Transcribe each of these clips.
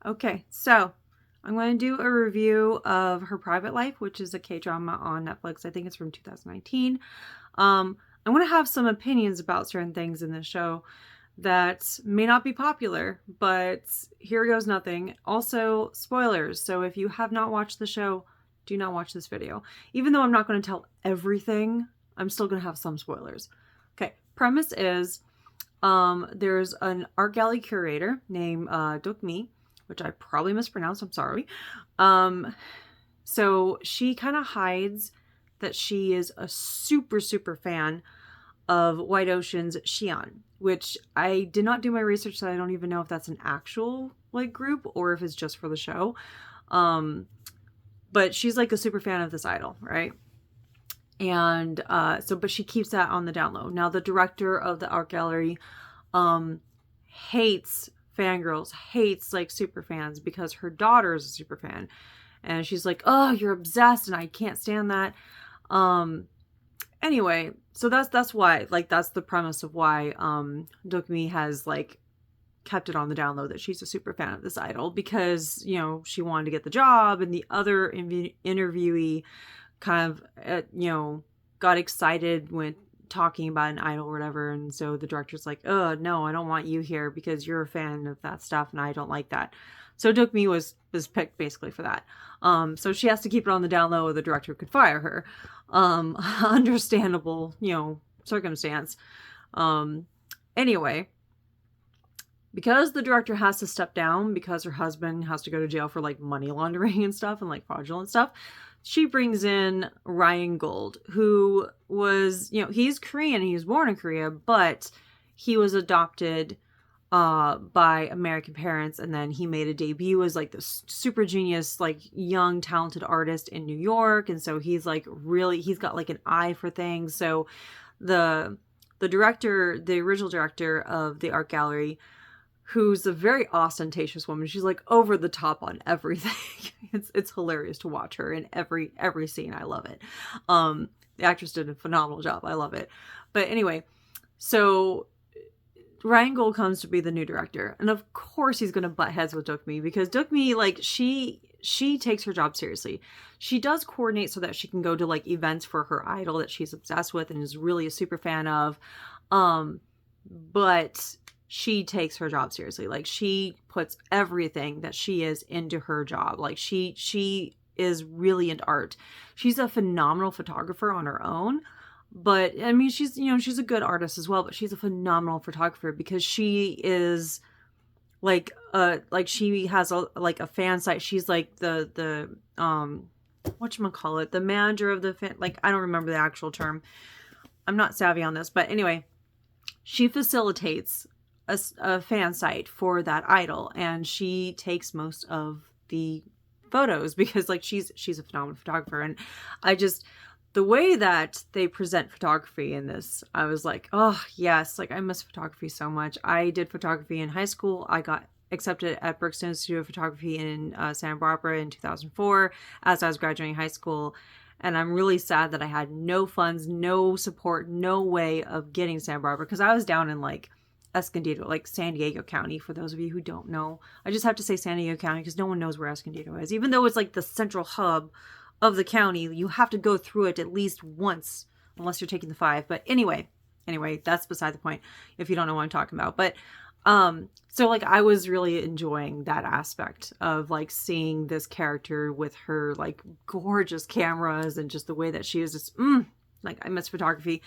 Okay, so I'm going to do a review of Her Private Life, which is a K-drama on Netflix. I think it's from 2019. I'm going to have some opinions about certain things in this show that may not be popular, but here goes nothing. Also, spoilers. So if you have not watched the show, do not watch this video. Even though I'm not going to tell everything, I'm still going to have some spoilers. Okay, premise is there's an art gallery curator named Mi, which I probably mispronounced. I'm sorry. Um, so she kind of hides that she is a super, super fan of White Ocean's Xi'an, which I did not do my research, so I don't even know if that's an actual like group or if it's just for the show. But she's like a super fan of this idol, right? And but she keeps that on the down low. Now, the director of the art gallery hates fangirls, hates like super fans because her daughter is a super fan. And she's like, oh, you're obsessed, and I can't stand that. Anyway, so that's why, like, that's the premise of why Dokumi has like kept it on the down low that she's a super fan of this idol, because she wanted to get the job, and the other interviewee kind of got excited when talking about an idol or whatever, and so the director's like, oh no, I don't want you here because you're a fan of that stuff and I don't like that. So Dokumi was picked basically for that. So she has to keep it on the down low, or the director could fire her. Understandable, circumstance. Anyway, because the director has to step down because her husband has to go to jail for like money laundering and stuff, and like fraudulent stuff, she brings in Ryan Gold, who was, he's Korean, he was born in Korea, but he was adopted by American parents, and then he made a debut as like this super genius, like young talented artist in New York. And so he's like he's got like an eye for things. So the director, the original director of the art gallery, who's a very ostentatious woman, she's like over the top on everything. It's hilarious to watch her in every scene. I love it. The actress did a phenomenal job. I love it. But anyway, so Ryan Gold comes to be the new director, and of course he's going to butt heads with Dokumi, because Dokumi, like, she takes her job seriously. She does coordinate so that she can go to like events for her idol that she's obsessed with and is really a super fan of, but she takes her job seriously. Like, she puts everything that she is into her job. Like, she is really into art. She's a phenomenal photographer on her own. But I mean, she's a good artist as well, but she's a phenomenal photographer because she is like she has a fan site. She's like the whatchamacallit, the manager of the fan, like, I don't remember the actual term. I'm not savvy on this, but anyway, she facilitates a fan site for that idol, and she takes most of the photos because like she's a phenomenal photographer. And the way that they present photography in this, I was like, oh yes, like I miss photography so much. I did photography in high school. I got accepted at Brixton Institute of Photography in Santa Barbara in 2004 as I was graduating high school. And I'm really sad that I had no funds, no support, no way of getting to Santa Barbara, because I was down in like Escondido, like San Diego County, for those of you who don't know. I just have to say San Diego County because no one knows where Escondido is. Even though it's like the central hub of the county, you have to go through it at least once, unless you're taking the 5. But anyway, that's beside the point if you don't know what I'm talking about. But so like I was really enjoying that aspect of like seeing this character with her like gorgeous cameras and just the way that she is just like, I miss photography.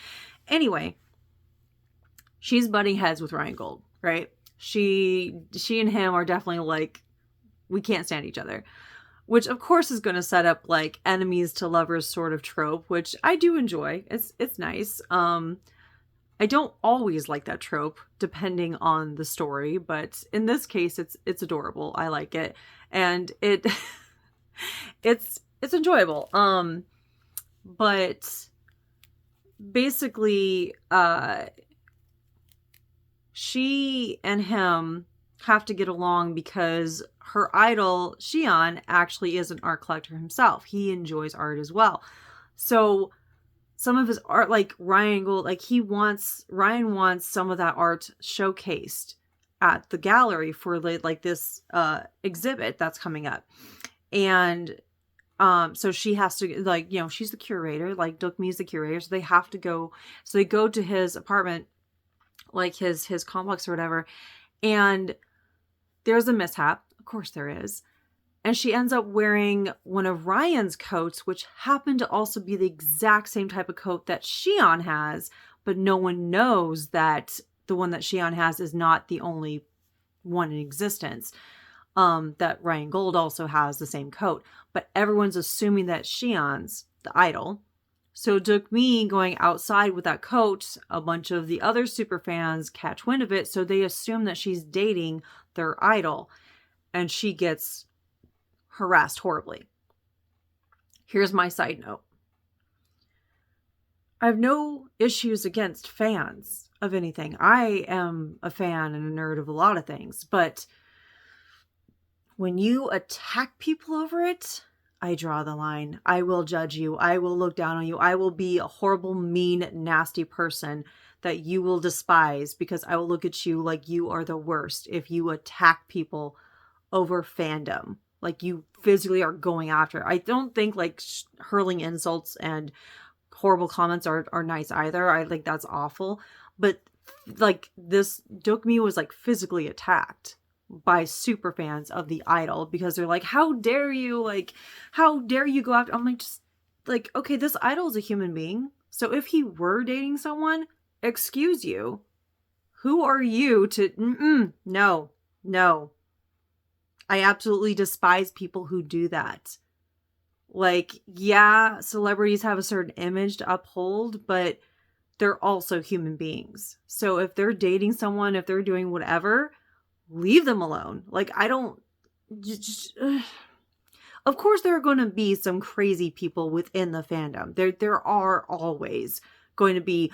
Anyway, she's butting heads with Ryan Gold, right? She and him are definitely like, we can't stand each other, which of course is going to set up like enemies to lovers sort of trope, which I do enjoy. It's nice. I don't always like that trope depending on the story, but in this case it's adorable. I like it, and it's enjoyable. But basically she and him have to get along because her idol, Xi'an, actually is an art collector himself. He enjoys art as well. So some of his art, like Ryan Gold, like Ryan wants some of that art showcased at the gallery for like this exhibit that's coming up. And so she has to, like, she's the curator, like Dokmi's the curator, so they have to go. So they go to his apartment, like his complex or whatever, and there's a mishap. Of course there is. And she ends up wearing one of Ryan's coats, which happened to also be the exact same type of coat that Shion has, but no one knows that the one that Shion has is not the only one in existence. That Ryan Gold also has the same coat, but everyone's assuming that Shion's the idol. So Dokmi going outside with that coat, a bunch of the other super fans catch wind of it, so they assume that she's dating their idol, and she gets harassed horribly. Here's my side note. I have no issues against fans of anything. I am a fan and a nerd of a lot of things, but when you attack people over it, I draw the line. I will judge you. I will look down on you. I will be a horrible, mean, nasty person that you will despise, because I will look at you like you are the worst if you attack people over fandom. Like, you physically are going after. I don't think like hurling insults and horrible comments are nice either. I think that's awful. But like, this Dokmi was like physically attacked by super fans of the idol, because they're like, how dare you, like, how dare you go after. I'm like, just like, okay, this idol is a human being, so if he were dating someone, excuse you, who are you to no, I absolutely despise people who do that. Like, yeah, celebrities have a certain image to uphold, but they're also human beings. So if they're dating someone, if they're doing whatever, leave them alone. Like, I don't of course there are going to be some crazy people within the fandom. There are always going to be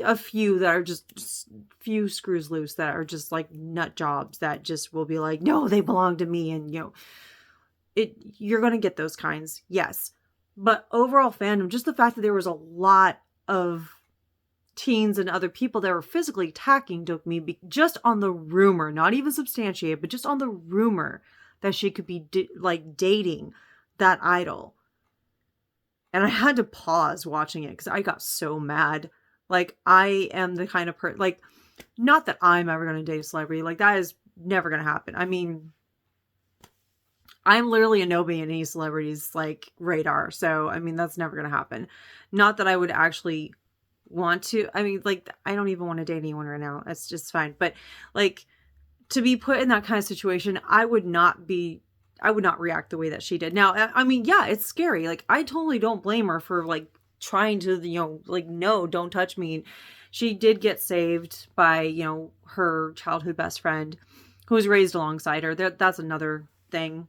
a few that are just few screws loose, that are just like nut jobs, that just will be like, no, they belong to me. And you're going to get those kinds. Yes. But overall fandom, just the fact that there was a lot of teens and other people that were physically attacking Dokmi just on the rumor, not even substantiated, but just on the rumor that she could be dating that idol. And I had to pause watching it because I got so mad. Like, I am the kind of person, like, not that I'm ever going to date a celebrity. Like, that is never going to happen. I mean, I'm literally a nobody in any celebrity's like radar. So, I mean, that's never going to happen. Not that I would actually want to. I mean, like, I don't even want to date anyone right now. That's just fine. But like, to be put in that kind of situation, I would not react the way that she did. Now, I mean, yeah, it's scary. Like, I totally don't blame her for like trying to, like, no, don't touch me. She did get saved by, her childhood best friend who was raised alongside her. That's another thing.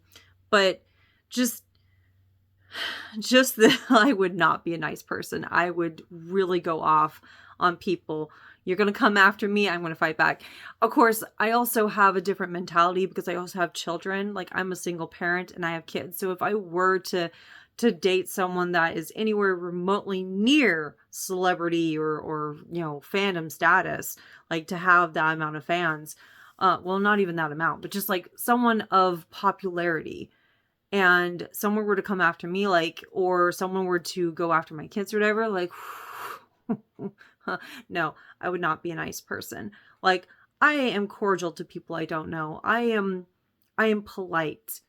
But just that I would not be a nice person. I would really go off on people. You're going to come after me, I'm going to fight back. Of course, I also have a different mentality because I also have children. Like, I'm a single parent and I have kids. So if I were to date someone that is anywhere remotely near celebrity or fandom status, like, to have that amount of fans, well, not even that amount, but just like someone of popularity, and someone were to come after me, like, or someone were to go after my kids or whatever, like, no, I would not be a nice person. Like, I am cordial to people I don't know. I am polite,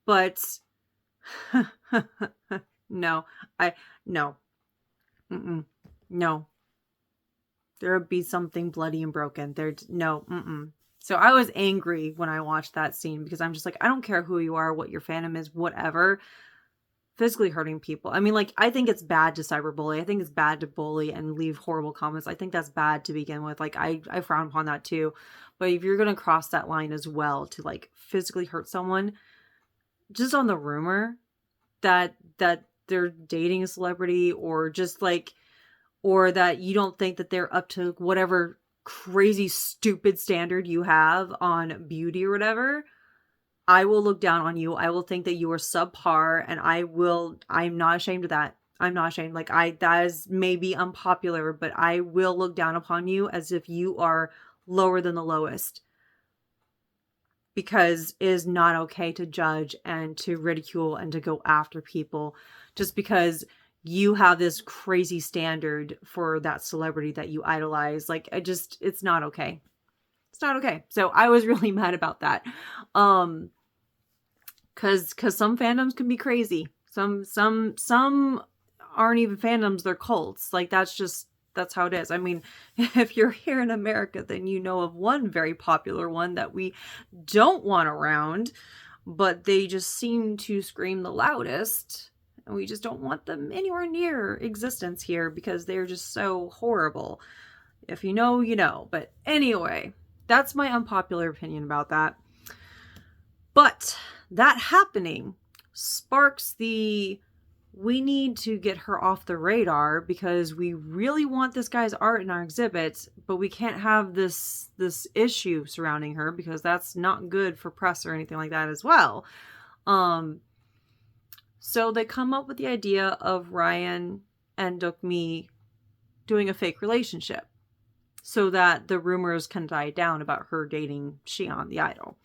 but no, no. No. There would be something bloody and broken. So I was angry when I watched that scene, because I'm just like, I don't care who you are, what your fandom is, whatever. Physically hurting people. I mean, like, I think it's bad to cyberbully. I think it's bad to bully and leave horrible comments. I think that's bad to begin with. Like, I frown upon that too. But if you're going to cross that line as well to like physically hurt someone just on the rumor that they're dating a celebrity, or just like, or that you don't think that they're up to whatever crazy stupid standard you have on beauty or whatever, I will look down on you. I will think that you are subpar, and I'm not ashamed of that. I'm not ashamed. Like, that is maybe unpopular, but I will look down upon you as if you are lower than the lowest, because it is not okay to judge and to ridicule and to go after people just because you have this crazy standard for that celebrity that you idolize. Like, it's not okay. It's not okay. So I was really mad about that. Cause some fandoms can be crazy. Some aren't even fandoms, they're cults. Like, that's how it is. I mean, if you're here in America, then you know of one very popular one that we don't want around, but they just seem to scream the loudest, and we just don't want them anywhere near existence here because they're just so horrible. If you know, you know. But anyway, that's my unpopular opinion about that. But that happening sparks we need to get her off the radar because we really want this guy's art in our exhibits, but we can't have this issue surrounding her because that's not good for press or anything like that as well. So they come up with the idea of Ryan and Dokmi doing a fake relationship so that the rumors can die down about her dating Shion, the idol.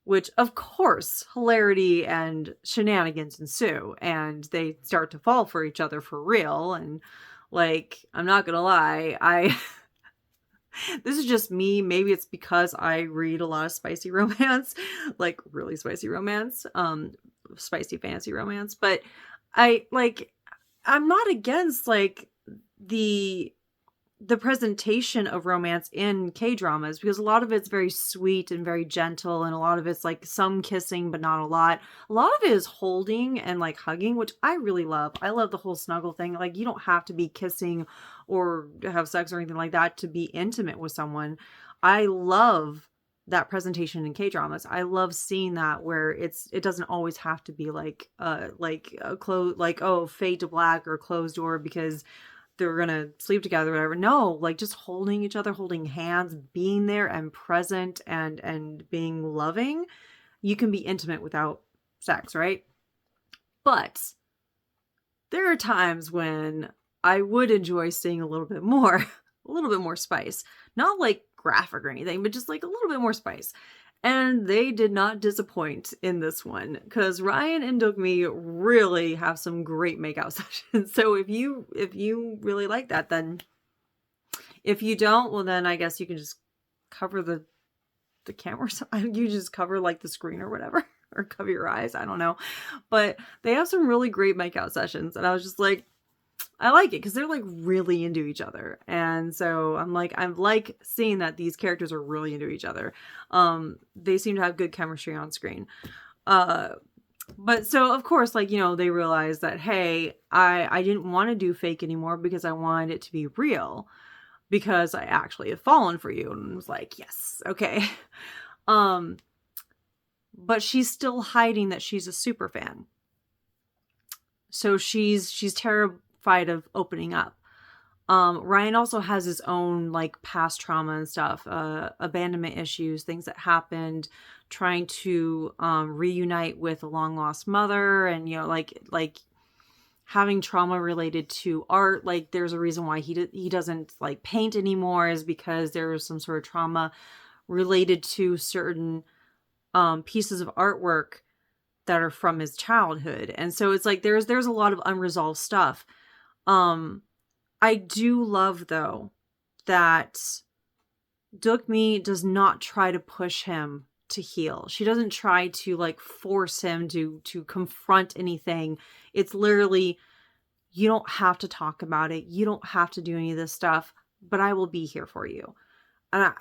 Which, of course, hilarity and shenanigans ensue, and they start to fall for each other for real. And, like, I'm not gonna lie, this is just me. Maybe it's because I read a lot of spicy romance, like really spicy romance, spicy fantasy romance. But I'm not against, like, the presentation of romance in K-dramas, because a lot of it's very sweet and very gentle, and a lot of it's like some kissing but not a lot. A lot of it is holding and like hugging, which I really love. I love the whole snuggle thing. Like, you don't have to be kissing or have sex or anything like that to be intimate with someone. I love that presentation in K-dramas. I love seeing that where it doesn't always have to be like a fade to black or closed door because they're gonna sleep together or whatever. No, like, just holding each other, holding hands, being there and present and being loving. You can be intimate without sex, right? But there are times when I would enjoy seeing a little bit more spice. Not like graphic or anything, but just like a little bit more spice. And they did not disappoint in this one, because Ryan and Dokmi really have some great makeout sessions. So if you really like that, then if you don't, well, then I guess you can just cover the camera. You just cover like the screen or whatever, or cover your eyes. I don't know. But they have some really great makeout sessions. And I was just like, I like it because they're like really into each other. And so I'm like seeing that these characters are really into each other. They seem to have good chemistry on screen. But so of course, like, you know, they realize that, hey, I didn't want to do fake anymore because I wanted it to be real, because I actually have fallen for you. And I was like, yes, okay. But she's still hiding that she's a super fan. So she's terrified of opening up. Ryan also has his own like past trauma and stuff, abandonment issues, things that happened, trying to reunite with a long lost mother, and, you know, like having trauma related to art. Like, there's a reason why he doesn't like paint anymore, is because there was some sort of trauma related to certain pieces of artwork that are from his childhood. And so it's like there's a lot of unresolved stuff. I do love, though, that Dokmi does not try to push him to heal. She doesn't try to like force him to confront anything. It's literally, you don't have to talk about it. You don't have to do any of this stuff, but I will be here for you. And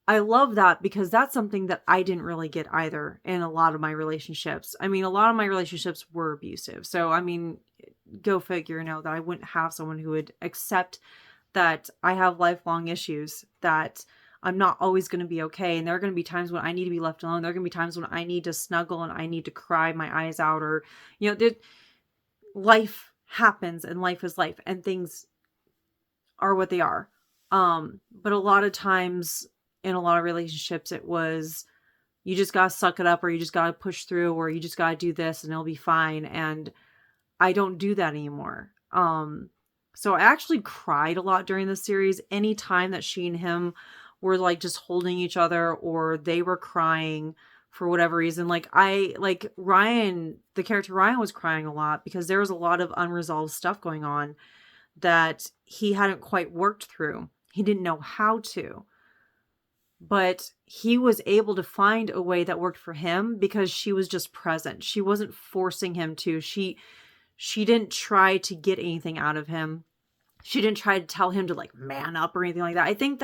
I love that, because that's something that I didn't really get either in a lot of my relationships. I mean, a lot of my relationships were abusive. So, I mean, go figure, that I wouldn't have someone who would accept that I have lifelong issues, that I'm not always going to be okay. And there are going to be times when I need to be left alone. There are going to be times when I need to snuggle and I need to cry my eyes out, or, life happens and life is life and things are what they are. But a lot of times in a lot of relationships, it was, you just got to suck it up, or you just got to push through, or you just got to do this and it'll be fine. And I don't do that anymore. So I actually cried a lot during the series. Anytime that she and him were like just holding each other, or they were crying for whatever reason. Like Ryan, the character Ryan was crying a lot because there was a lot of unresolved stuff going on that he hadn't quite worked through. He didn't know how to. But he was able to find a way that worked for him because she was just present. She wasn't forcing him to. She didn't try to get anything out of him. She didn't try to tell him to like man up or anything like that. I think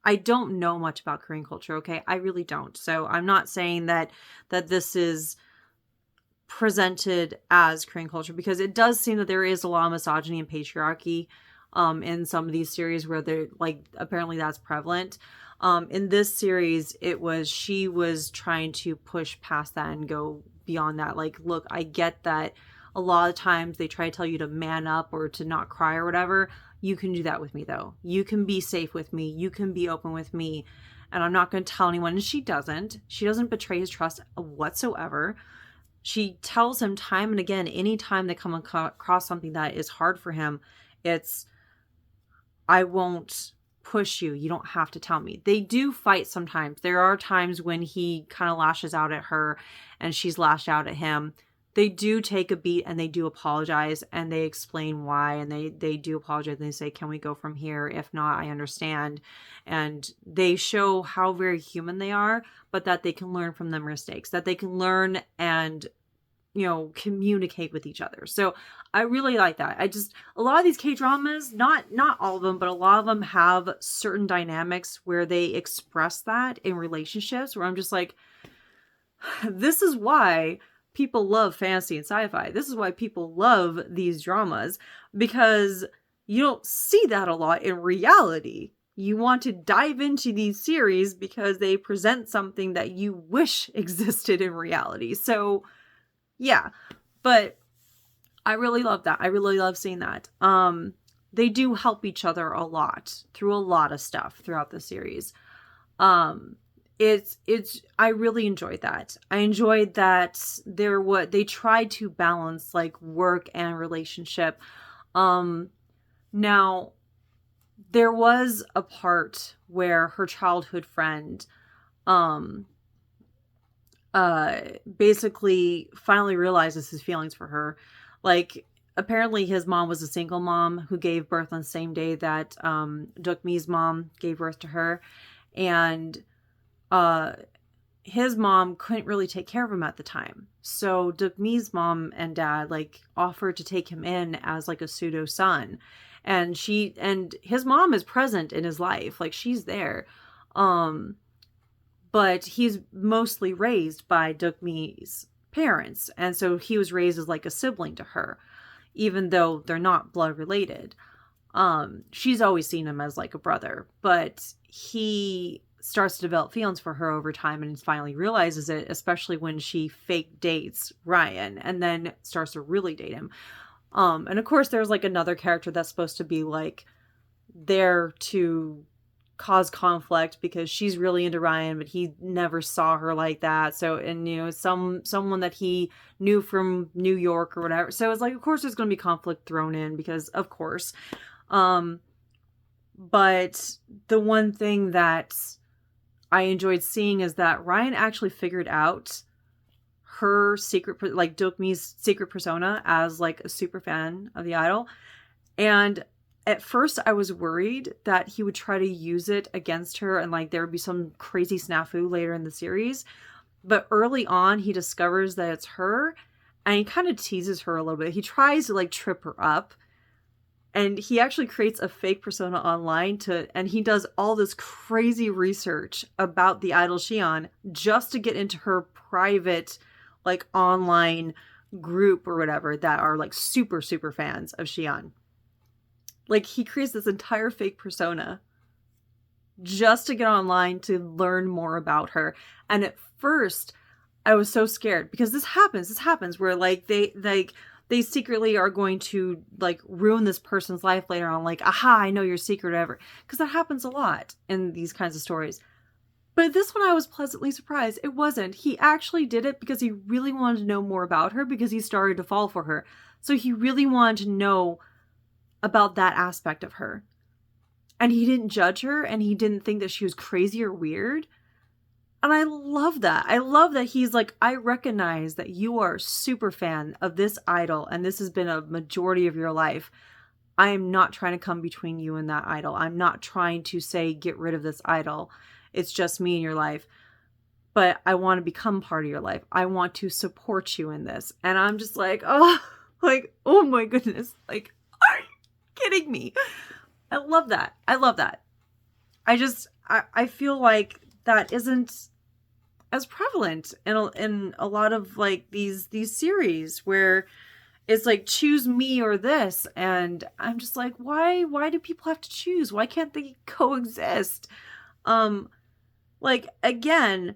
I don't know much about Korean culture, okay? I really don't. So I'm not saying that this is presented as Korean culture, because it does seem that there is a lot of misogyny and patriarchy in some of these series where they're like, apparently that's prevalent. In this series, she was trying to push past that and go beyond that. Like, look, I get that a lot of times they try to tell you to man up or to not cry or whatever. You can do that with me though. You can be safe with me. You can be open with me. And I'm not going to tell anyone. And she doesn't betray his trust whatsoever. She tells him time and again, anytime they come across something that is hard for him, it's, I won't push you. You don't have to tell me. They do fight sometimes. There are times when he kind of lashes out at her and she's lashed out at him. They do take a beat and they do apologize and they explain why, and they do apologize and they say, can we go from here? If not, I understand. And they show how very human they are, but that they can learn from their mistakes, that they can learn and, you know, communicate with each other. So I really like that. A lot of these K-dramas, not all of them, but a lot of them have certain dynamics where they express that in relationships, where I'm just like, this is why people love fantasy and sci-fi. This is why people love these dramas, because you don't see that a lot in reality. You want to dive into these series because they present something that you wish existed in reality. So yeah, but I really love that. I really love seeing that. They do help each other a lot through a lot of stuff throughout the series. I really enjoyed that. I enjoyed that they tried to balance like work and relationship. Now there was a part where her childhood friend, basically finally realizes his feelings for her. Like, apparently his mom was a single mom who gave birth on the same day that Dukmi's mom gave birth to her, and his mom couldn't really take care of him at the time. So Dukmi's mom and dad like offered to take him in as like a pseudo son, and his mom is present in his life, like she's there. But he's mostly raised by Dukmi's parents. And so he was raised as like a sibling to her, even though they're not blood related. She's always seen him as like a brother, but he starts to develop feelings for her over time and finally realizes it, especially when she fake dates Ryan and then starts to really date him. And of course there's like another character that's supposed to be like there to cause conflict because she's really into Ryan, but he never saw her like that. So, and you know, someone that he knew from New York or whatever. So it's like, of course there's going to be conflict thrown in because of course. But the one thing that I enjoyed seeing is that Ryan actually figured out her secret, like Dokmi's secret persona as like a super fan of the idol. And at first I was worried that he would try to use it against her and like there would be some crazy snafu later in the series. But early on he discovers that it's her and he kind of teases her a little bit. He tries to like trip her up. And he actually creates a fake persona online and he does all this crazy research about the idol Xion just to get into her private, like online group or whatever that are like super, super fans of Xion. Like he creates this entire fake persona just to get online to learn more about her. And at first I was so scared because this happens where like they secretly are going to like ruin this person's life later on. Like, aha, I know your secret or whatever. Because that happens a lot in these kinds of stories. But this one I was pleasantly surprised. It wasn't. He actually did it because he really wanted to know more about her because he started to fall for her. So he really wanted to know about that aspect of her. and he didn't judge her, and he didn't think that she was crazy or weird. And I love that. I love that he's like, I recognize that you are a super fan of this idol, and this has been a majority of your life. I am not trying to come between you and that idol. I'm not trying to say, get rid of this idol. It's just me in your life. But I want to become part of your life. I want to support you in this. And I'm just like, oh my goodness. Like, are you kidding me? I love that. I love that. I feel like that isn't as prevalent in a lot of like these series where it's like, choose me or this. And I'm just like, why do people have to choose? Why can't they coexist? Like, again,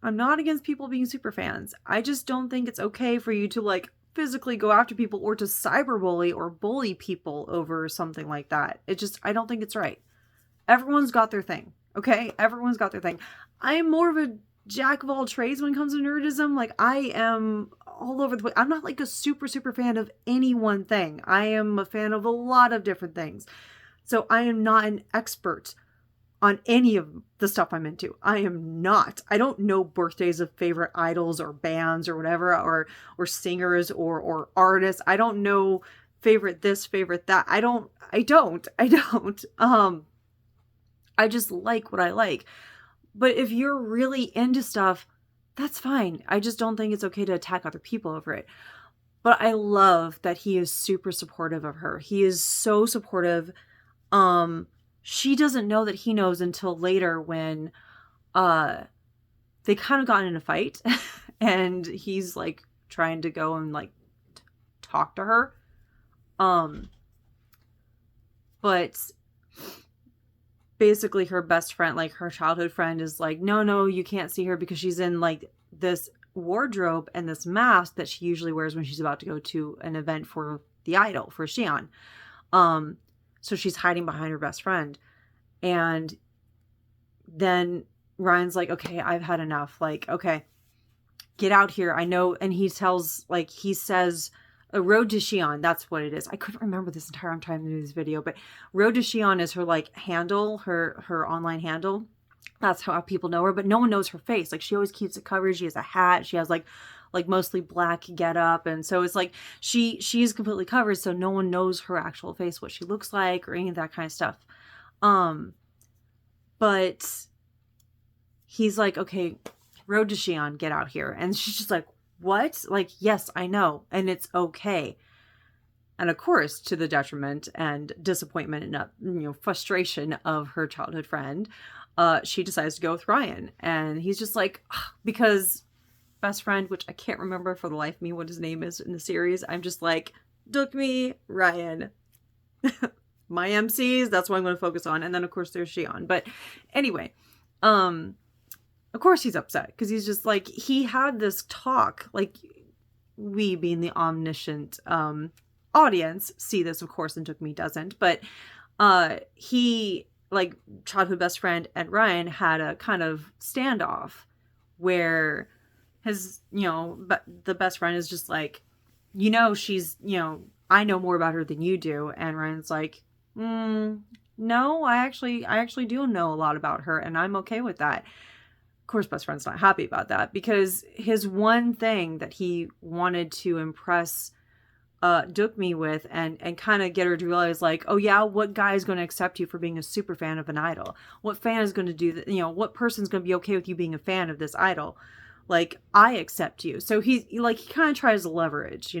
I'm not against people being super fans. I just don't think it's okay for you to like physically go after people or to cyberbully or bully people over something like that. I don't think it's right. Everyone's got their thing. Okay? Everyone's got their thing. I'm more of a jack of all trades when it comes to nerdism. Like, I am all over the place. I'm not like a super fan of any one thing. I am a fan of a lot of different things. So I am not an expert on any of the stuff I'm into. I am not. I don't know birthdays of favorite idols or bands or whatever, or singers or artists. I don't know favorite this, favorite that. I don't. I just like what I like. But if you're really into stuff, that's fine. I just don't think it's okay to attack other people over it. But I love that he is super supportive of her. He is so supportive. She doesn't know that he knows until later when they kind of got in a fight and he's like trying to go and like talk to her. But basically her best friend, like her childhood friend, is like, no, you can't see her because she's in like this wardrobe and this mask that she usually wears when she's about to go to an event for the idol, for Xion. So she's hiding behind her best friend. And then Ryan's like, okay, I've had enough. Like, okay, get out here. I know. And he says, a Road to Xion. That's what it is. I couldn't remember this entire time to do this video, but Road to Xion is her like handle, her online handle. That's how people know her, but no one knows her face. Like, she always keeps it covered. She has a hat. She has like mostly black getup, and so it's like she is completely covered, so no one knows her actual face, what she looks like, or any of that kind of stuff. But he's like, okay, Road to Xion, get out here. And she's just like, what? Like, yes, I know, and it's okay. And of course, to the detriment and disappointment and frustration of her childhood friend, she decides to go with Ryan. And he's just like, because best friend, which I can't remember for the life of me what his name is in the series, I'm just like, took me, Ryan. My MCs, that's what I'm going to focus on. And then of course there's Xion. But anyway, of course he's upset because he's just like, he had this talk, like, we being the omniscient audience see this, of course, and Took Me doesn't, but he, like, childhood best friend and Ryan had a kind of standoff where his, but the best friend is just like, she's, I know more about her than you do. And Ryan's like, no, I actually do know a lot about her, and I'm okay with that. Of course, best friend's not happy about that, because his one thing that he wanted to impress Dukmi with and kind of get her to realize, like, oh yeah, what guy is going to accept you for being a super fan of an idol? What fan is going to do that? What person's going to be okay with you being a fan of this idol? Like, I accept you. So he kind of tries to leverage,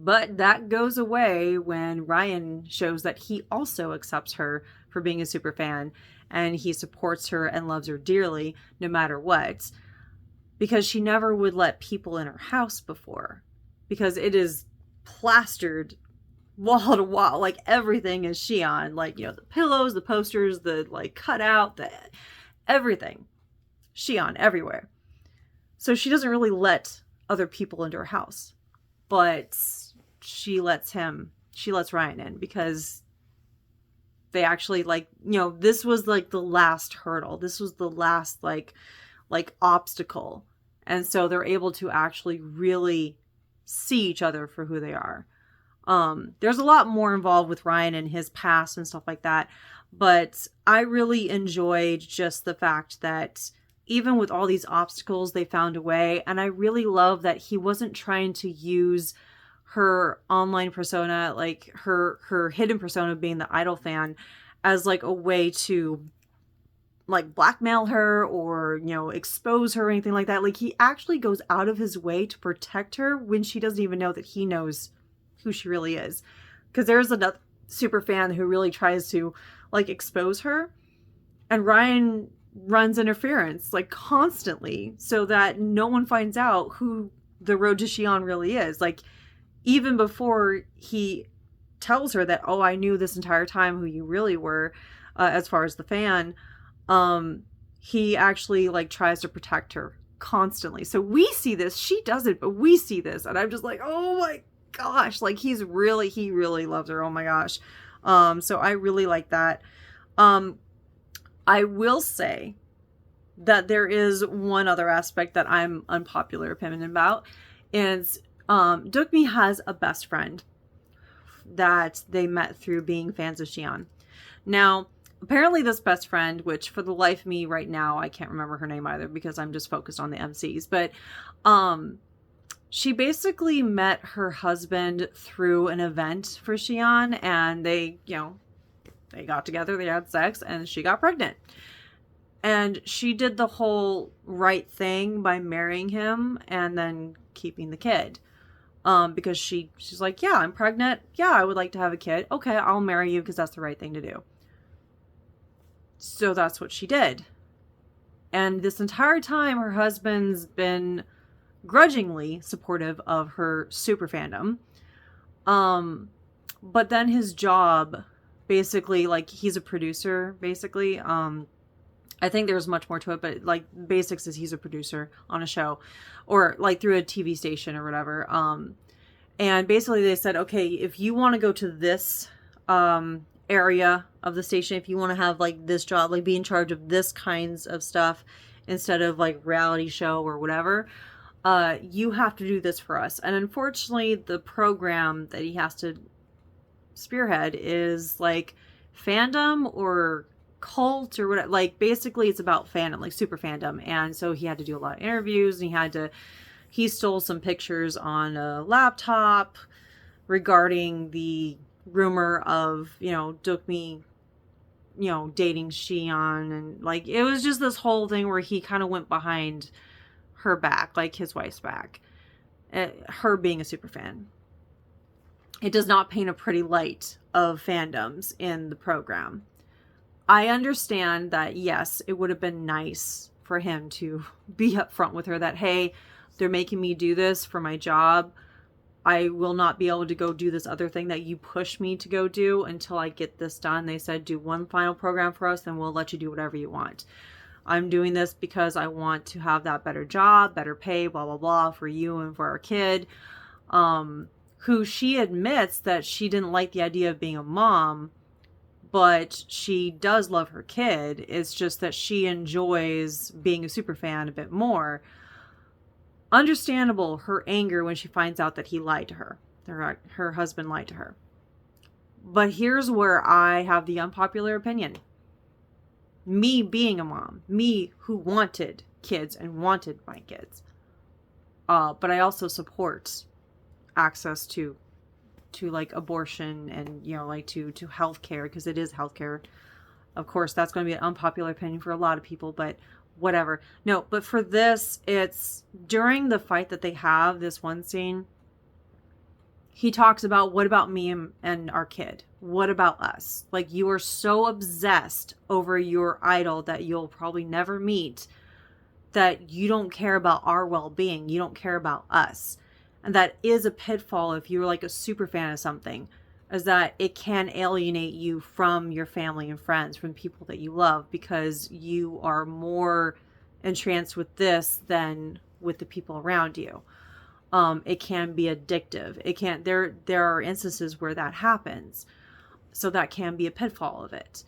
but that goes away when Ryan shows that he also accepts her for being a super fan, and he supports her and loves her dearly no matter what, because she never would let people in her house before, because it is plastered wall to wall. Like, everything is Xion. Like, the pillows, the posters, the like cutout, everything. Xion everywhere. So she doesn't really let other people into her house, but she lets Ryan in, because they actually, this was like the last hurdle. This was the last like obstacle. And so they're able to actually really see each other for who they are. There's a lot more involved with Ryan and his past and stuff like that. But I really enjoyed just the fact that even with all these obstacles, they found a way. And I really love that he wasn't trying to use her online persona, like her hidden persona being the idol fan, as like a way to like blackmail her or, you know, expose her or anything like that. Like he actually goes out of his way to protect her when she doesn't even know that he knows who she really is. Because there's another super fan who really tries to like expose her, and Ryan runs interference like constantly so that no one finds out who the Road to Xi'an really is. Like even before he tells her that, oh, I knew this entire time who you really were, as far as the fan, he actually like tries to protect her constantly. So we see this, she doesn't, but we see this, and I'm just like, oh my gosh, like he really loves her. Oh my gosh. So I really like that. I will say that there is one other aspect that I'm unpopular opinion about, is Dokmi has a best friend that they met through being fans of Xi'an. Now, apparently this best friend, which for the life of me right now, I can't remember her name either because I'm just focused on the MCs, but she basically met her husband through an event for Xi'an, and they, you know, they got together, they had sex, and she got pregnant. And she did the whole right thing by marrying him and then keeping the kid. Because she's like, yeah, I'm pregnant. Yeah, I would like to have a kid. Okay, I'll marry you because that's the right thing to do. So that's what she did. And this entire time, her husband's been grudgingly supportive of her super fandom. But then his job, basically, like, he's a producer, basically. I think there's much more to it, but like basics is he's a producer on a show, or like through a TV station or whatever. And basically they said, okay, if you want to go to this area of the station, if you want to have like this job, like be in charge of this kinds of stuff instead of like reality show or whatever, you have to do this for us. And unfortunately, the program that he has to spearhead is like fandom or cult or whatever. Like basically it's about fandom, like super fandom. And so he had to do a lot of interviews, and he stole some pictures on a laptop regarding the rumor of, you know, Dokmi, you know, dating Xi'an, and like it was just this whole thing where he kind of went behind her back, like his wife's back, her being a super fan. It does not paint a pretty light of fandoms in the program. I understand that, yes, it would have been nice for him to be upfront with her that, hey, they're making me do this for my job. I will not be able to go do this other thing that you push me to go do until I get this done. They said, do one final program for us, then we'll let you do whatever you want. I'm doing this because I want to have that better job, better pay, blah, blah, blah, for you and for our kid. Who she admits that she didn't like the idea of being a mom, but she does love her kid. It's just that she enjoys being a super fan a bit more. Understandable, her anger when she finds out that he lied to her. Her husband lied to her. But here's where I have the unpopular opinion. Me being a mom, me who wanted kids and wanted my kids. But I also support access to like abortion and, you know, like to healthcare, because it is healthcare. Of course, that's going to be an unpopular opinion for a lot of people, but whatever. No, but for this, it's during the fight that they have, this one scene, he talks about, what about me and our kid? What about us? Like, you are so obsessed over your idol that you'll probably never meet that you don't care about our well-being. You don't care about us. And that is a pitfall if you're like a super fan of something, is that it can alienate you from your family and friends, from people that you love, because you are more entranced with this than with the people around you. It can be addictive. It can, there are instances where that happens. So that can be a pitfall of it.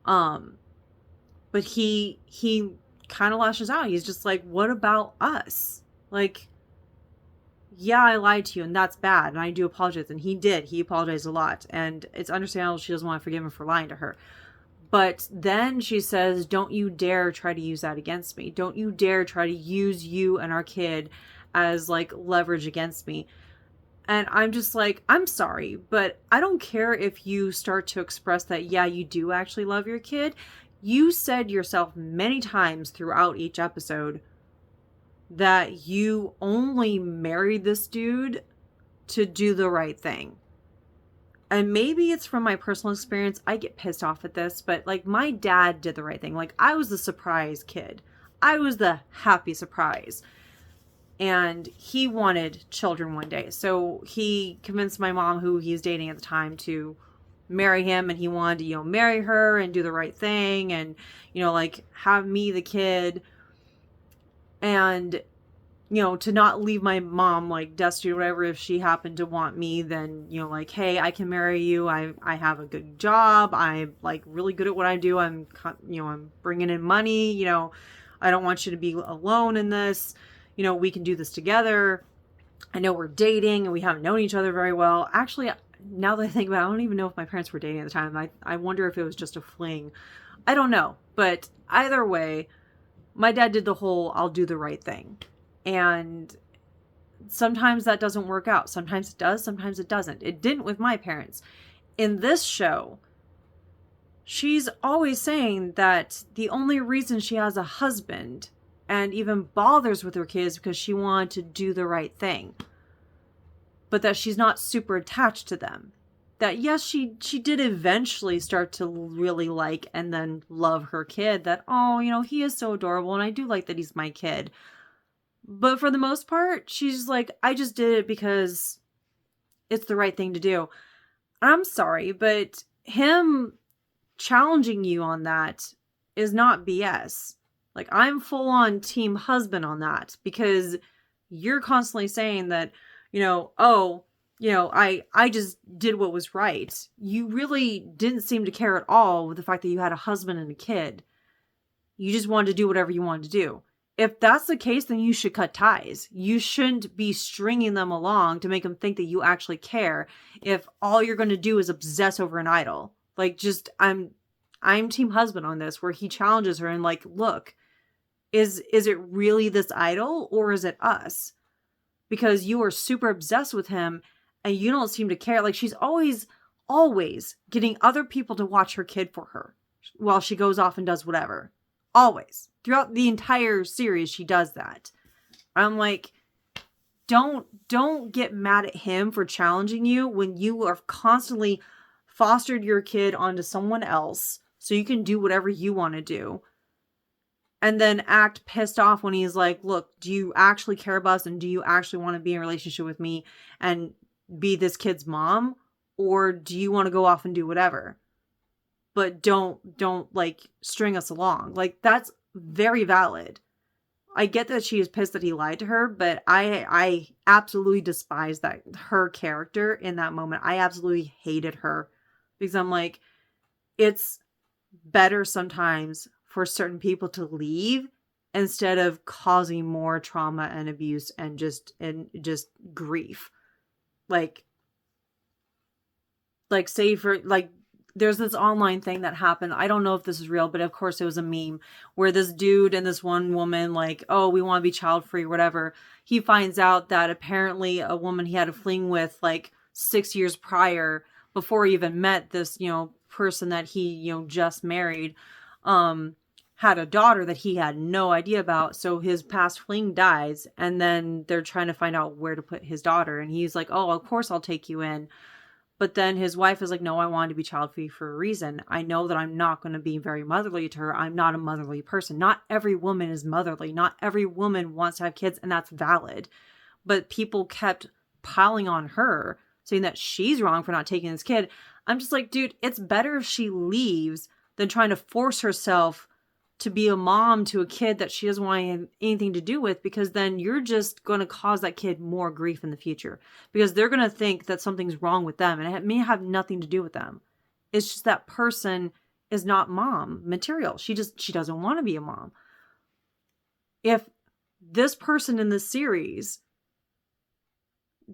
But he kind of lashes out. He's just like, what about us? Like, yeah, I lied to you and that's bad and I do apologize. And he did. He apologized a lot. And it's understandable she doesn't want to forgive him for lying to her. But then she says, don't you dare try to use that against me. Don't you dare try to use you and our kid as like leverage against me. And I'm just like, I'm sorry, but I don't care if you start to express that, yeah, you do actually love your kid. You said yourself many times throughout each episode that you only married this dude to do the right thing. And maybe it's from my personal experience. I get pissed off at this, but like my dad did the right thing. Like I was the surprise kid. I was the happy surprise. And he wanted children one day. So he convinced my mom, who he was dating at the time, to marry him. And he wanted to, marry her and do the right thing and, like have me, the kid. And, to not leave my mom like destitute or whatever. If she happened to want me, then, like, hey, I can marry you. I have a good job. I'm like really good at what I do. I'm bringing in money. I don't want you to be alone in this. We can do this together. I know we're dating and we haven't known each other very well. Actually, now that I think about it, I don't even know if my parents were dating at the time. I wonder if it was just a fling. I don't know. But either way, my dad did the whole, I'll do the right thing. And sometimes that doesn't work out. Sometimes it does. Sometimes it doesn't. It didn't with my parents. In this show, she's always saying that the only reason she has a husband and even bothers with her kids because she wanted to do the right thing. But that she's not super attached to them. That yes, she did eventually start to really like and then love her kid. That, he is so adorable and I do like that he's my kid. But for the most part, she's like, I just did it because it's the right thing to do. I'm sorry, but him challenging you on that is not BS. Like, I'm full on team husband on that because you're constantly saying that, I just did what was right. You really didn't seem to care at all with the fact that you had a husband and a kid. You just wanted to do whatever you wanted to do. If that's the case, then you should cut ties. You shouldn't be stringing them along to make them think that you actually care if all you're going to do is obsess over an idol. Like, just, I'm team husband on this, where he challenges her and like, look, is it really this idol or is it us? Because you are super obsessed with him and you don't seem to care. Like, she's always getting other people to watch her kid for her while she goes off and does whatever. Always. Throughout the entire series, she does that. I'm like, don't get mad at him for challenging you when you are constantly fostered your kid onto someone else so you can do whatever you want to do. And then act pissed off when he's like, look, do you actually care about us? And do you actually want to be in a relationship with me and be this kid's mom? Or do you want to go off and do whatever? But don't like string us along. Like, that's very valid. I get that she is pissed that he lied to her, but I absolutely despise that her character in that moment. I absolutely hated her because I'm like, it's better sometimes for certain people to leave instead of causing more trauma and abuse and just grief. Like say for like, there's this online thing that happened. I don't know if this is real, but of course it was a meme where this dude and this one woman like, oh, we want to be child free or whatever. He finds out that apparently a woman he had a fling with like 6 years prior, before he even met this, person that he, just married, had a daughter that he had no idea about. So his past fling dies and then they're trying to find out where to put his daughter. And he's like, oh, of course I'll take you in. But then his wife is like, no, I wanted to be child-free for a reason. I know that I'm not going to be very motherly to her. I'm not a motherly person. Not every woman is motherly. Not every woman wants to have kids, and that's valid. But people kept piling on her, saying that she's wrong for not taking this kid. I'm just like, dude, it's better if she leaves than trying to force herself to be a mom to a kid that she doesn't want anything to do with, because then you're just going to cause that kid more grief in the future because they're going to think that something's wrong with them and it may have nothing to do with them. It's just that person is not mom material. She doesn't want to be a mom. If this person in this series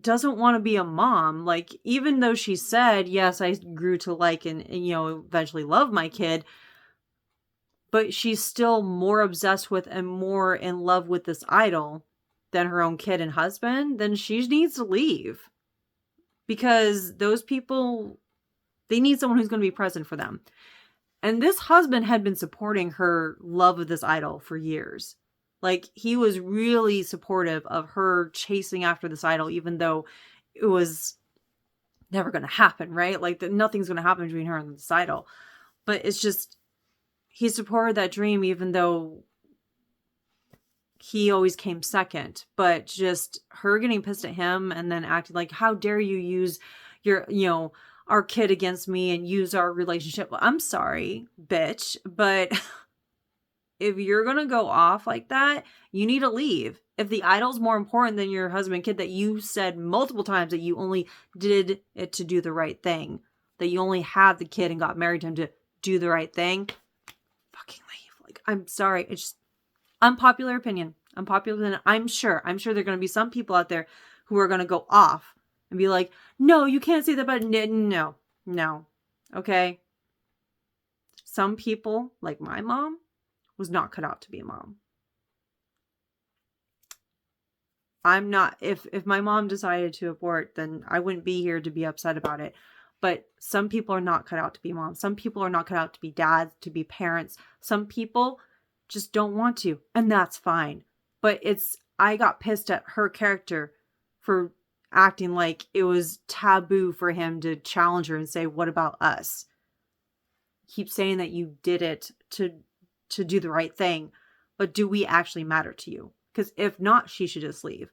doesn't want to be a mom. Like, even though she said, yes, I grew to like and eventually love my kid, but she's still more obsessed with and more in love with this idol than her own kid and husband, then she needs to leave. Because those people, they need someone who's going to be present for them. And this husband had been supporting her love of this idol for years. Like, he was really supportive of her chasing after this idol, even though it was never going to happen, right? Like, nothing's going to happen between her and this idol. But it's just, he supported that dream, even though he always came second. But just her getting pissed at him and then acting like, how dare you use your, our kid against me and use our relationship. Well, I'm sorry, bitch, but if you're going to go off like that, you need to leave. If the idol's more important than your husband and kid, that you said multiple times that you only did it to do the right thing, that you only had the kid and got married to him to do the right thing, fucking leave. Like, I'm sorry. It's just unpopular opinion. I'm sure there are going to be some people out there who are going to go off and be like, no, you can't say that, but no. Okay. Some people, like my mom, was not cut out to be a mom. I'm not, if my mom decided to abort, then I wouldn't be here to be upset about it. But some people are not cut out to be moms. Some people are not cut out to be dads, to be parents. Some people just don't want to, and that's fine. But I got pissed at her character for acting like it was taboo for him to challenge her and say, what about us? Keep saying that you did it to do the right thing, but do we actually matter to you? Because if not, she should just leave.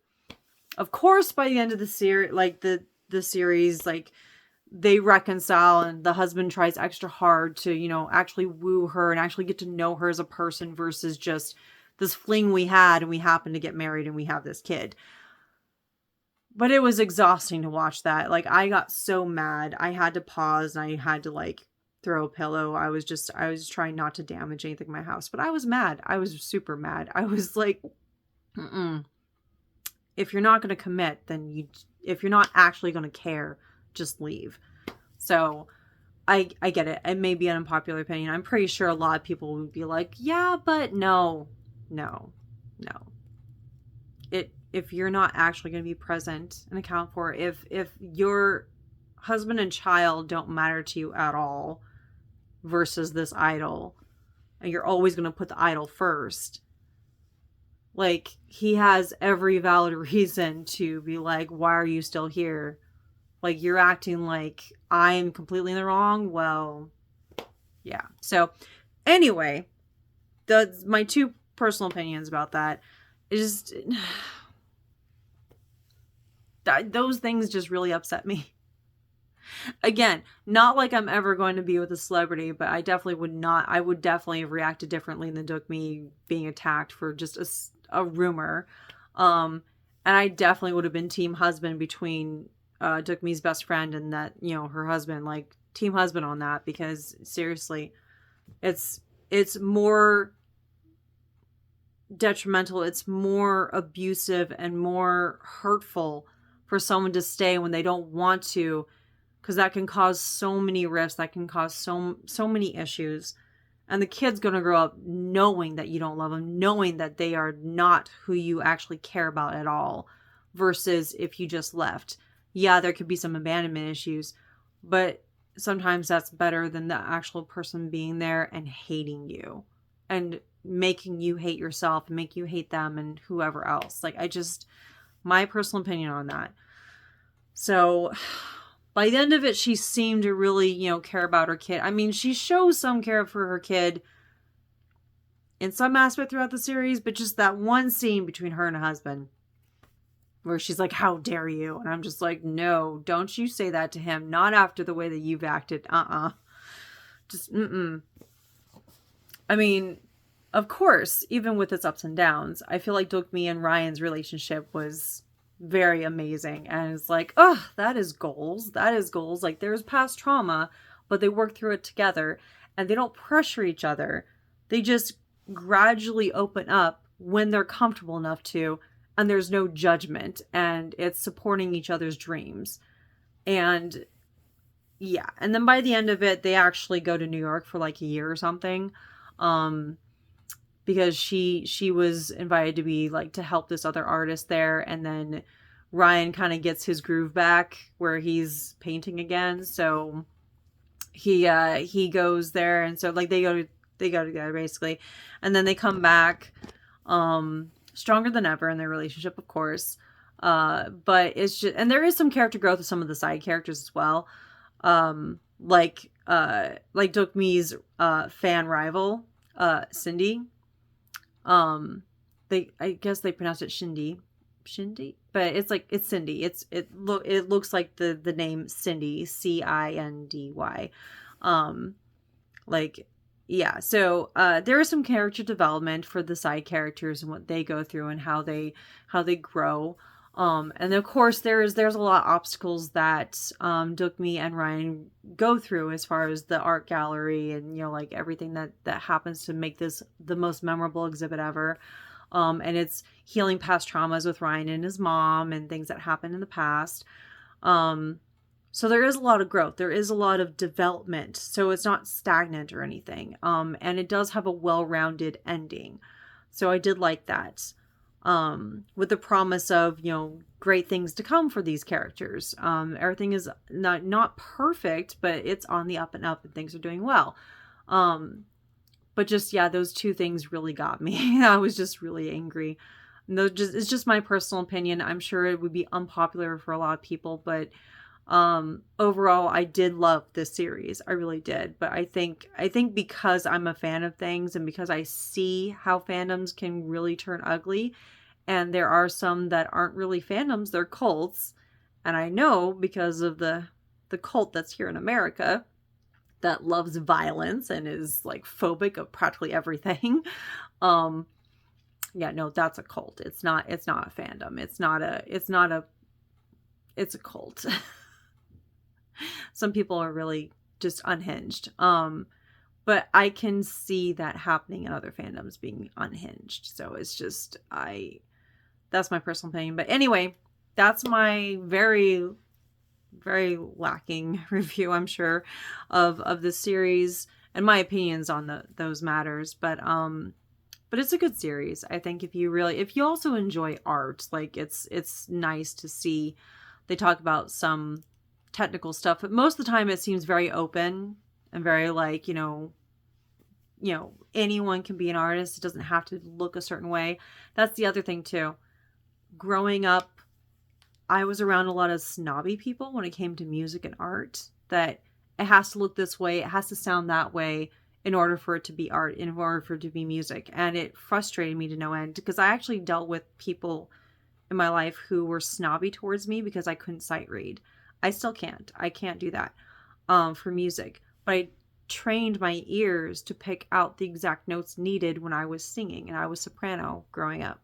Of course, by the end of the series, like the series, like, they reconcile and the husband tries extra hard to, actually woo her and actually get to know her as a person versus just this fling we had and we happen to get married and we have this kid. But it was exhausting to watch that. Like, I got so mad. I had to pause and I had to throw a pillow. I was trying not to damage anything in my house, but I was mad. I was super mad. I was like, if you're not going to commit, then if you're not actually going to care, just leave. So I get it. It may be an unpopular opinion. I'm pretty sure a lot of people would be like, yeah, but no. If you're not actually going to be present and account for, if your husband and child don't matter to you at all versus this idol, and you're always going to put the idol first, like, he has every valid reason to be like, why are you still here? Like, you're acting like I'm completely in the wrong. Well, yeah. So anyway, my two personal opinions about that is those things just really upset me. Again, not like I'm ever going to be with a celebrity, but I would definitely have reacted differently than Dookmi being attacked for just a rumor. And I definitely would have been team husband between Dookmi's best friend and that, her husband, like, team husband on that, because seriously, it's more detrimental, it's more abusive and more hurtful for someone to stay when they don't want to, because that can cause so many rifts, that can cause so many issues. And the kid's going to grow up knowing that you don't love them, knowing that they are not who you actually care about at all, versus if you just left. Yeah, there could be some abandonment issues, but sometimes that's better than the actual person being there and hating you and making you hate yourself and make you hate them and whoever else. Like, my personal opinion on that. So by the end of it, she seemed to really, care about her kid. I mean, she shows some care for her kid in some aspect throughout the series, but just that one scene between her and her husband where she's like, how dare you? And I'm just like, no, don't you say that to him. Not after the way that you've acted. Just, I mean, of course, even with its ups and downs, I feel like Dookmi and Ryan's relationship was very amazing. And it's like, oh, that is goals. Like, there's past trauma, but they work through it together and they don't pressure each other. They just gradually open up when they're comfortable enough to, and there's no judgment, and it's supporting each other's dreams. And yeah, and then by the end of it, they actually go to New York for like a year or something, because she was invited to be like to help this other artist there, and then Ryan kind of gets his groove back where he's painting again. So he goes there, and so like they go together basically, and then they come back stronger than ever in their relationship, of course. But it's just, and there is some character growth of some of the side characters as well. Like Dokmi's fan rival, Cindy. I guess they pronounce it Shindy, but it's Cindy. It looks like the name Cindy, Cindy. Like, yeah. So there is some character development for the side characters and what they go through and how they grow. And of course there's a lot of obstacles that Dokmi and Ryan go through as far as the art gallery and, you know, like everything that happens to make this the most memorable exhibit ever. And it's healing past traumas with Ryan and his mom and things that happened in the past. So there is a lot of growth. There is a lot of development. So it's not stagnant or anything. And it does have a well-rounded ending. So I did like that. With the promise of, you know, great things to come for these characters. Everything is not perfect, but it's on the up and up and things are doing well. But just, yeah, those two things really got me. I was just really angry. And it's just my personal opinion. I'm sure it would be unpopular for a lot of people, but overall I did love this series. I really did. But I think because I'm a fan of things and because I see how fandoms can really turn ugly, and there are some that aren't really fandoms, they're cults, and I know because of the cult that's here in America that loves violence and is like phobic of practically everything. Yeah, no, that's a cult. It's not a fandom. It's a cult. Some people are really just unhinged. But I can see that happening in other fandoms being unhinged. So it's just, that's my personal opinion. But anyway, that's my very, very lacking review, I'm sure, of the series and my opinions on those matters. But it's a good series. I think if you also enjoy art, like it's nice to see. They talk about some technical stuff, but most of the time it seems very open and very like, you know, anyone can be an artist. It doesn't have to look a certain way. That's the other thing too. Growing up, I was around a lot of snobby people when it came to music and art, that it has to look this way, it has to sound that way in order for it to be art, in order for it to be music. And it frustrated me to no end, because I actually dealt with people in my life who were snobby towards me because I couldn't sight read. I still can't. I can't do that for music. But I trained my ears to pick out the exact notes needed when I was singing, and I was soprano growing up.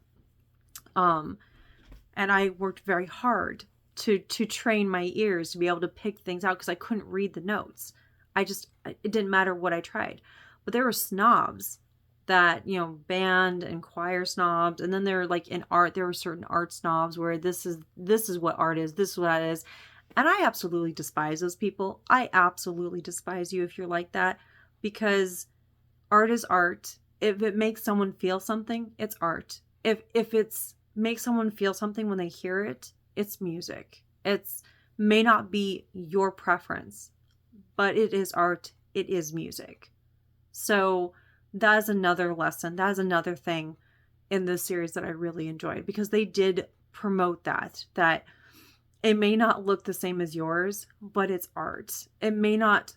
And I worked very hard to train my ears to be able to pick things out because I couldn't read the notes. It didn't matter what I tried. But there were snobs that, you know, band and choir snobs, and then there were like in art, there were certain art snobs where this is what art is, this is what that is. And I absolutely despise those people. I absolutely despise you if you're like that, because art is art. If it makes someone feel something, it's art. If it's makes someone feel something when they hear it, it's music. It's may not be your preference, but it is art. It is music. So that is another lesson. That is another thing in this series that I really enjoyed, because they did promote that it may not look the same as yours, but it's art. It may not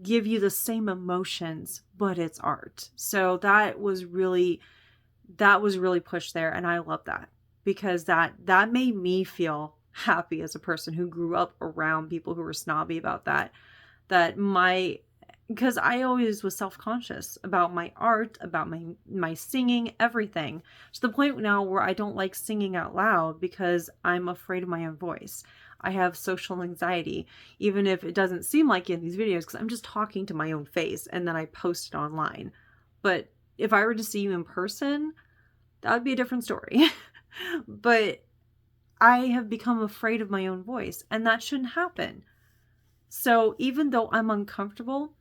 give you the same emotions, but it's art. So that was really pushed there, and I love that, because that made me feel happy as a person who grew up around people who were snobby about that. Because I always was self-conscious about my art, about my singing, everything. To the point now where I don't like singing out loud because I'm afraid of my own voice. I have social anxiety, even if it doesn't seem like in these videos, because I'm just talking to my own face and then I post it online. But if I were to see you in person, that would be a different story. But I have become afraid of my own voice, and that shouldn't happen. So even though I'm uncomfortable,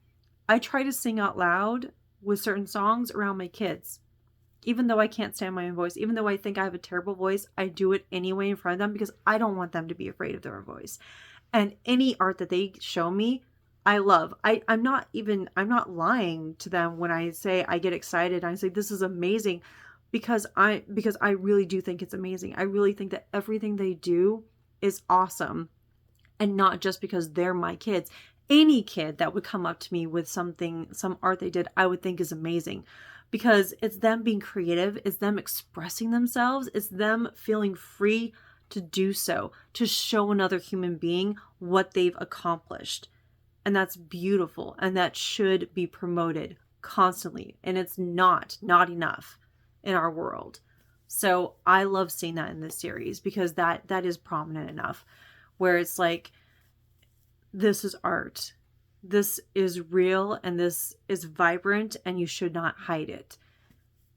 I try to sing out loud with certain songs around my kids. Even though I can't stand my own voice, even though I think I have a terrible voice, I do it anyway in front of them because I don't want them to be afraid of their own voice. And any art that they show me, I love. I'm not lying to them when I say I get excited. I say this is amazing because I really do think it's amazing. I really think that everything they do is awesome, and not just because they're my kids. Any kid that would come up to me with some art they did, I would think is amazing, because it's them being creative, it's them expressing themselves, it's them feeling free to do so, to show another human being what they've accomplished. And that's beautiful, and that should be promoted constantly. And it's not enough in our world. So I love seeing that in this series, because that is prominent enough, where it's like, this is art. This is real, and this is vibrant, and you should not hide it.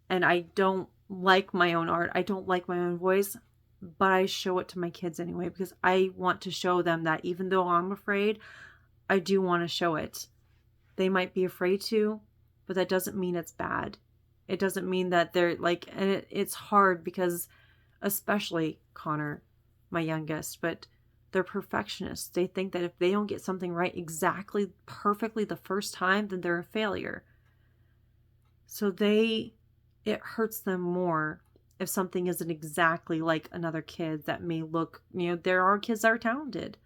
And I don't like my own art. I don't like my own voice, but I show it to my kids anyway, because I want to show them that even though I'm afraid, I do want to show it. They might be afraid to, but that doesn't mean it's bad. It doesn't mean that they're like, and it's hard because, especially Connor, my youngest, but they're perfectionists. They think that if they don't get something right exactly perfectly the first time, then they're a failure. So it hurts them more if something isn't exactly like another kid that may look, there are kids that are talented,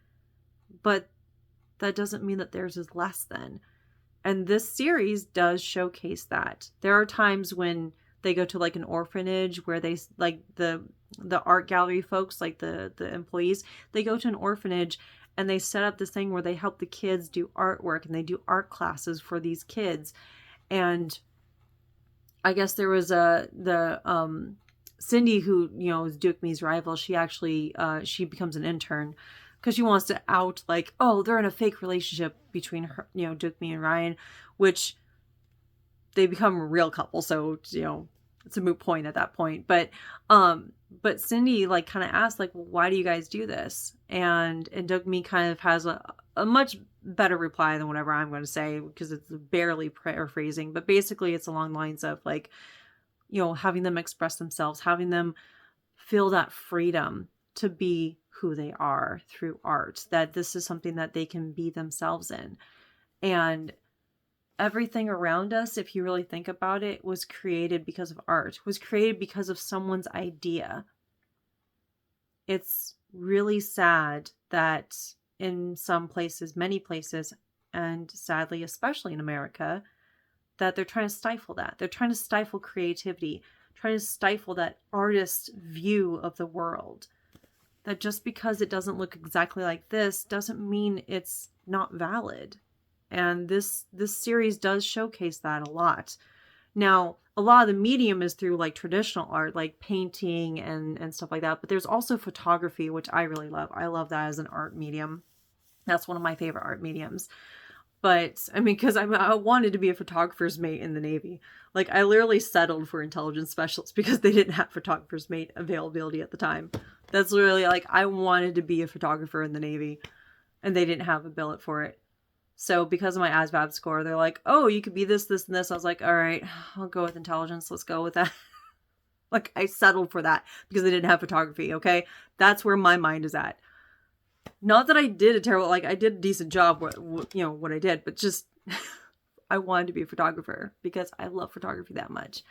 but that doesn't mean that theirs is less than. And this series does showcase that. There are times when they go to like an orphanage where they, like the art gallery folks, like the employees, they go to an orphanage and they set up this thing where they help the kids do artwork, and they do art classes for these kids. And I guess there was Cindy, who, is Duke Me's rival. She actually, she becomes an intern because she wants to out, like, oh, they're in a fake relationship between her, Duke Me and Ryan, which they become a real couple. So, it's a moot point at that point. But Cindy, like, kind of asked, like, well, why do you guys do this? And Duke Me kind of has a much better reply than whatever I'm going to say, because it's barely paraphrasing, but basically it's along the lines of, like, having them express themselves, having them feel that freedom to be who they are through art, that this is something that they can be themselves in. And everything around us, if you really think about it, was created because of art, was created because of someone's idea. It's really sad that in some places, many places, and sadly, especially in America, that they're trying to stifle that. They're trying to stifle creativity, trying to stifle that artist's view of the world. That just because it doesn't look exactly like this doesn't mean it's not valid. And this series does showcase that a lot. Now, a lot of the medium is through like traditional art, like painting and stuff like that. But there's also photography, which I really love. I love that as an art medium. That's one of my favorite art mediums. But I mean, because I wanted to be a photographer's mate in the Navy. Like, I literally settled for intelligence specialists because they didn't have photographer's mate availability at the time. That's literally, like, I wanted to be a photographer in the Navy, and they didn't have a billet for it. So because of my ASVAB score, they're like, oh, you could be this, this, and this. I was like, all right, I'll go with intelligence. Let's go with that. Like, I settled for that because they didn't have photography, okay? That's where my mind is at. Not that I did a terrible, like, I did a decent job, what I did, but just, I wanted to be a photographer because I love photography that much.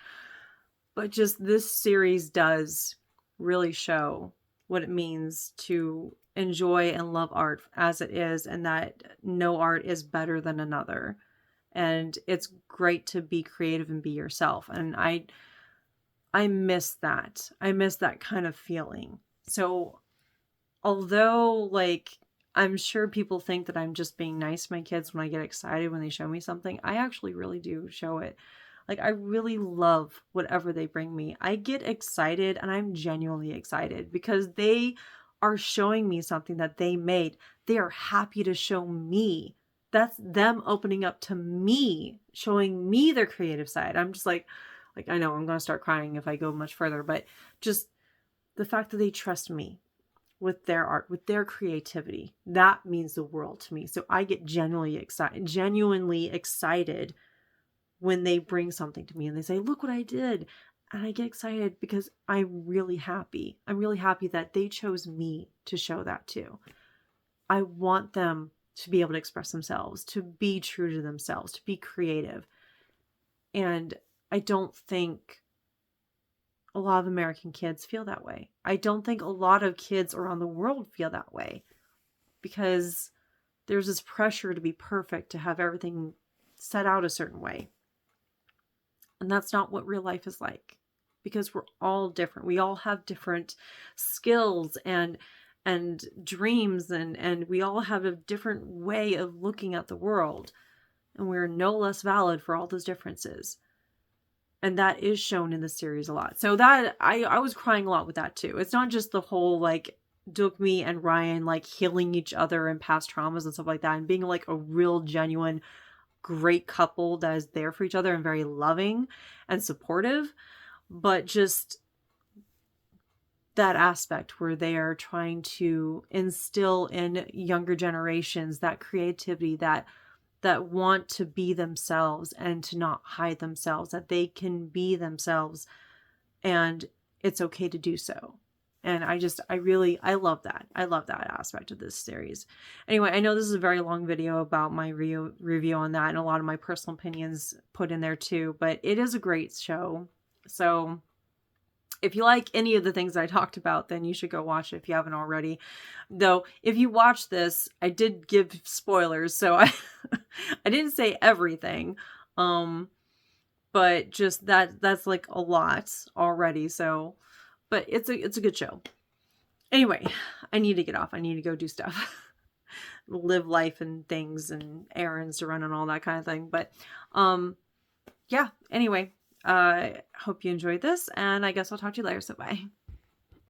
But just this series does really show what it means to enjoy and love art as it is, and that no art is better than another. And it's great to be creative and be yourself. And I miss that. I miss that kind of feeling. So although, like, I'm sure people think that I'm just being nice to my kids when I get excited when they show me something, I actually really do show it. Like, I really love whatever they bring me. I get excited, and I'm genuinely excited because they are showing me something that they made. They are happy to show me. That's them opening up to me, showing me their creative side. I'm just like, I know I'm going to start crying if I go much further, but just the fact that they trust me with their art, with their creativity, that means the world to me. So I get genuinely excited when they bring something to me and they say, look what I did. And I get excited because I'm really happy. I'm really happy that they chose me to show that too. I want them to be able to express themselves, to be true to themselves, to be creative. And I don't think a lot of American kids feel that way. I don't think a lot of kids around the world feel that way, because there's this pressure to be perfect, to have everything set out a certain way. And that's not what real life is like, because we're all different. We all have different skills and dreams, and we all have a different way of looking at the world, and we're no less valid for all those differences. And that is shown in the series a lot. So that I was crying a lot with that too. It's not just the whole like Dokmi and Ryan like healing each other and past traumas and stuff like that, and being like a real genuine great couple that is there for each other and very loving and supportive, but just that aspect where they are trying to instill in younger generations that creativity, that want to be themselves and to not hide themselves, that they can be themselves and it's okay to do so. And I love that. I love that aspect of this series. Anyway, I know this is a very long video about my review on that, and a lot of my personal opinions put in there too, but it is a great show. So if you like any of the things I talked about, then you should go watch it if you haven't already. Though, if you watch this, I did give spoilers, so I didn't say everything. But just that's like a lot already, so but it's a good show. Anyway, I need to get off. I need to go do stuff. Live life and things and errands to run and all that kind of thing. But yeah, anyway, hope you enjoyed this, and I guess I'll talk to you later, so bye.